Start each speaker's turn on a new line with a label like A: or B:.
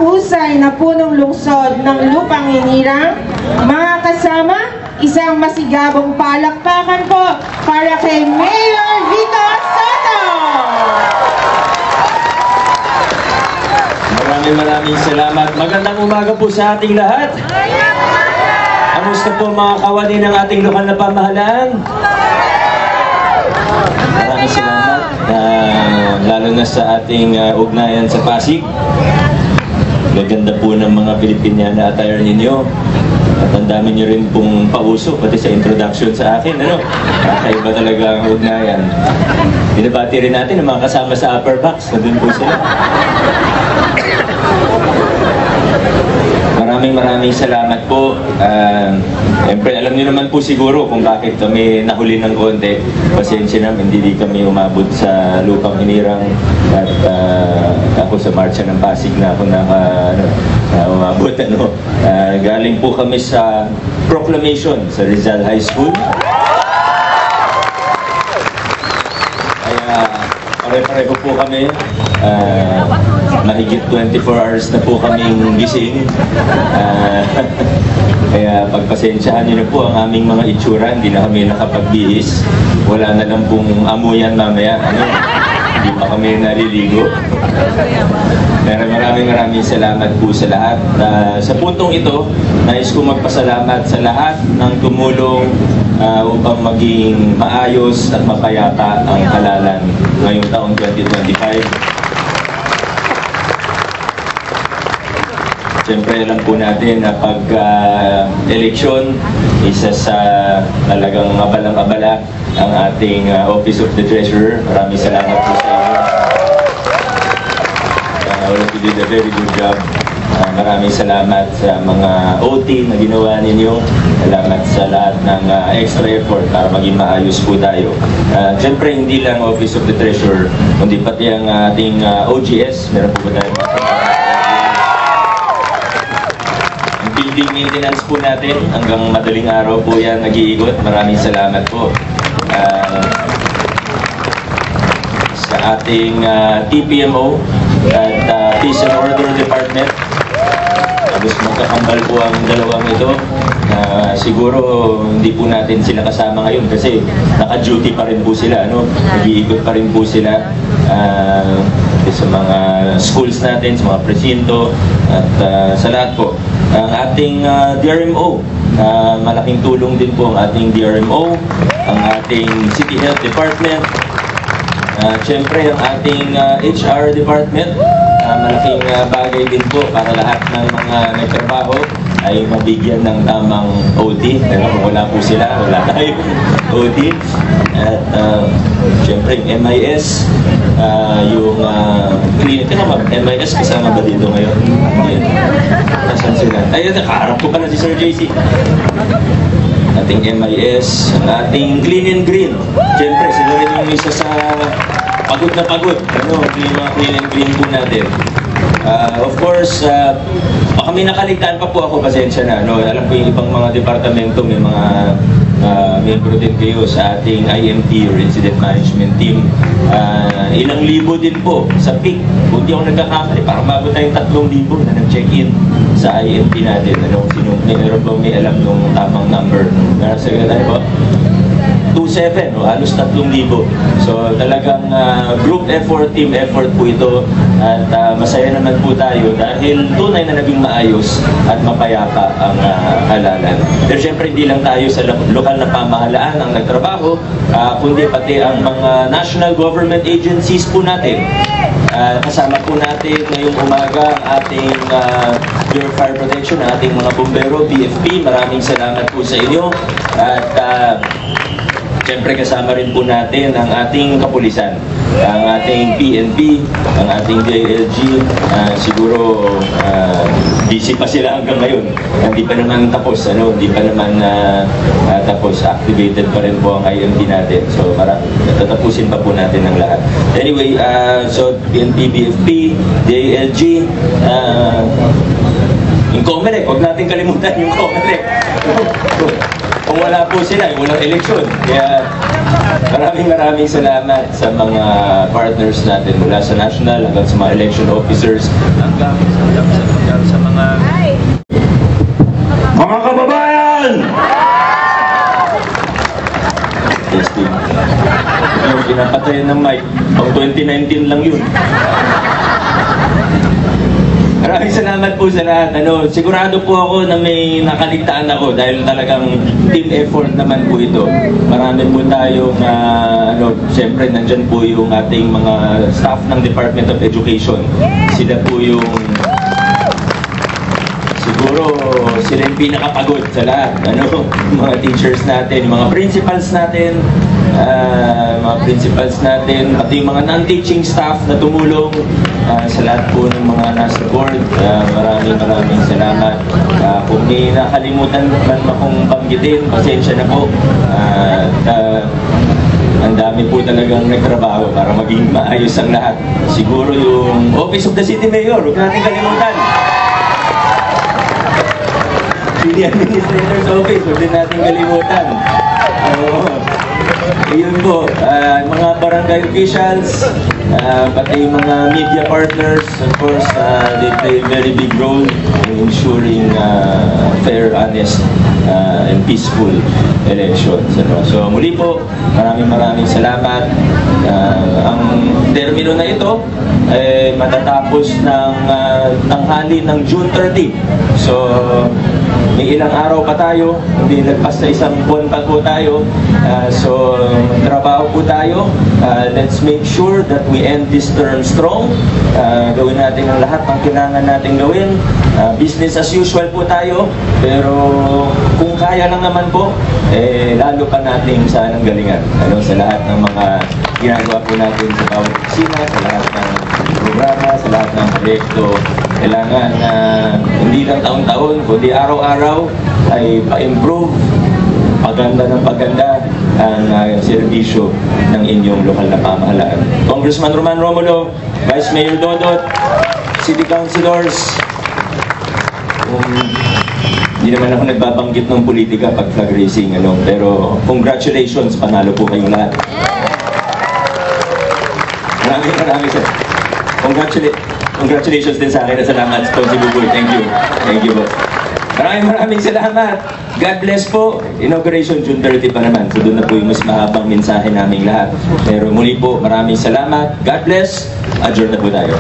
A: mahusay na punong lungsod ng Lupang Hinirang. Mga kasama, isang masigabong palakpakan po para kay Mayor Vico Soto!
B: Maraming salamat. Magandang umaga po sa ating lahat. Kamusta po mga kawani ng ating lokal na pamahalaan? Maraming salamat. Lalo na sa ating ugnayan sa Pasig. Gaganda po ng mga Pilipiniana attire ninyo. At ang dami nyo rin pong pauso, pati sa introduction sa akin. Kakaiba talaga ang ugnayan. Binabati rin natin ang mga kasama sa upper box. Nandun po sila. Maraming salamat po. Siyempre, alam niyo naman po siguro kung bakit kami nahuli ng konti. Pasensya naman, hindi kami umabot sa Lupang Hinirang. At ako sa Marcha ng Pasig na ako umabot. Galing po kami sa proclamation sa Rizal High School. Kaya pare-pareho po kami. Mahigit 24 hours na po kaming gising. Kaya pagpasensyahan niyo na po ang aming mga itsura. Hindi na kami nakapagbihis. Wala na lang pong amuyan mamaya. Hindi pa kami naliligo. Pero maraming salamat po sa lahat. Sa puntong ito, nais ko magpasalamat sa lahat ng tumulong upang maging maayos at mapayapa ang halalan ngayong taong 2025. Siyempre, alam po natin na pag-eleksyon, isa sa talagang abalang-abala ang ating Office of the Treasurer. Maraming salamat po sa inyo. All of you did a very good job. Maraming salamat sa mga OT na ginawa ninyo. Salamat sa lahat ng extra effort para maging maayos po tayo. Siyempre, hindi lang Office of the Treasurer, kundi pati ang ating OGS. Meron po ba tayo? Building maintenance po natin, hanggang madaling araw po yan nag-iikot. Maraming salamat po. Sa ating TPMO at Peace and Order Department, tapos magkakambal po ang dalawang ito. Siguro hindi po natin sila kasama ngayon kasi naka-duty pa rin po sila, nag-iikot pa rin po sila sa mga schools natin, sa mga presinto, at sa lahat po. Ang ating DRMO, malaking tulong din po ang ating DRMO, ang ating City Health Department, siyempre ang ating HR Department, malaking bagay din po para lahat ng mga nagtrabaho ay mabigyan ng tamang OT. Pero kung wala po sila, wala tayong OT. At siyempre yung MIS, yung clinic. MIS kasama ba dito ngayon? Nasaan sila? Ayun, nakaharap ko pa na si Sir JC. Ating MIS, ang ating Clean and Green. Siyempre, sila rin yung isa sa pagod na pagod. Yung mga clean and green po natin. Of course, baka may nakaligtaan pa po ako, pasensya na. Alam ko yung ibang mga departamento, may mga membro din kayo sa ating IMT or Incident Management Team. Ilang libo din po sa PIC. Kung di ako nagkakamali, parang bago tayong 3,000 na nag-check-in sa IMT natin. Meron ba may alam nung tamang number? Nasa tayo po? 2,700, halos 3,000. So talagang group effort, team effort po ito. At masaya naman po tayo dahil tunay na naging maayos at mapayapa ang halalan. Pero syempre hindi lang tayo sa lokal na pamahalaan ang nagtrabaho, kundi pati ang mga national government agencies po natin. Kasama po natin ngayong umaga ang ating Bureau of Fire Protection, ang ating mga bumbero, BFP. Maraming salamat po sa inyo. At siyempre kasama rin po natin ang ating kapulisan, ang ating PNP, ang ating DILG. Siguro busy pa sila hanggang ngayon. Hindi pa naman tapos, hindi pa naman tapos. Activated pa rin po ang IMT natin. So tatapusin pa po natin ang lahat. Anyway, so PNP, BFP, DILG, yung COMELEC, huwag natin kalimutan yung COMELEC. kung wala po sila, walang eleksyon. Kaya maraming salamat sa mga partners natin mula sa national hanggang sa mga election officers hanggang sa mga kababayan! Testing. Yung pinapatayan ng mic, pang 2019 lang yun. Maraming salamat po sa lahat. Sigurado po ako na may nakaligtaan ako dahil talagang team effort naman po ito. Marami po tayong, siyempre nandyan po yung ating mga staff ng Department of Education. Sila po yung, siguro sila yung pinakapagod sa lahat. Mga teachers natin, mga principals natin, pati yung mga non-teaching staff na tumulong sa lahat po ng mga nasa board. Maraming salamat. Kung may nakalimutan man akong banggitin, pasensya na po. Ang dami po talagang nagtrabaho para maging maayos ang lahat. Siguro yung Office of the City Mayor, huwag natin kalimutan. City Administrator's Office, huwag din natin kalimutan. Yun po, mga barangay officials, pati mga media partners, of course, they play a very big role in ensuring fair, honest, and peaceful elections. So muli po, maraming salamat. Ang termino na ito matatapos ng tanghali ng June 30. So may ilang araw pa tayo, hindi nagpas na isang buwan pa po tayo. So trabaho po tayo. Let's make sure that we end this term strong. Gawin natin ang lahat ng kailangan natin gawin. Business as usual po tayo, pero kung kaya lang naman po, lalo pa natin sanang galingan. Sa lahat ng mga ginagawa po natin sa bawat opisina, sa lahat ng programa, sa lahat ng proyekto. Kailangan hindi lang taon-taon, kundi araw-araw ay pa-improve, paganda ng paganda ang serbisyo ng inyong lokal na pamahalaan. Congressman Roman Romulo, Vice Mayor Dodot, City Councilors, hindi naman ako nagbabanggit ng politika pag flag racing, pero congratulations, panalo po kayong lahat. Maraming sir. Congratulations din sa akin at salamat po si Buboy. Thank you. Thank you po. Maraming salamat. God bless po. Inauguration June 30 pa naman. So doon na po yung mas mahabang mensahe naming lahat. Pero muli po, maraming salamat. God bless. Adjourn na po tayo.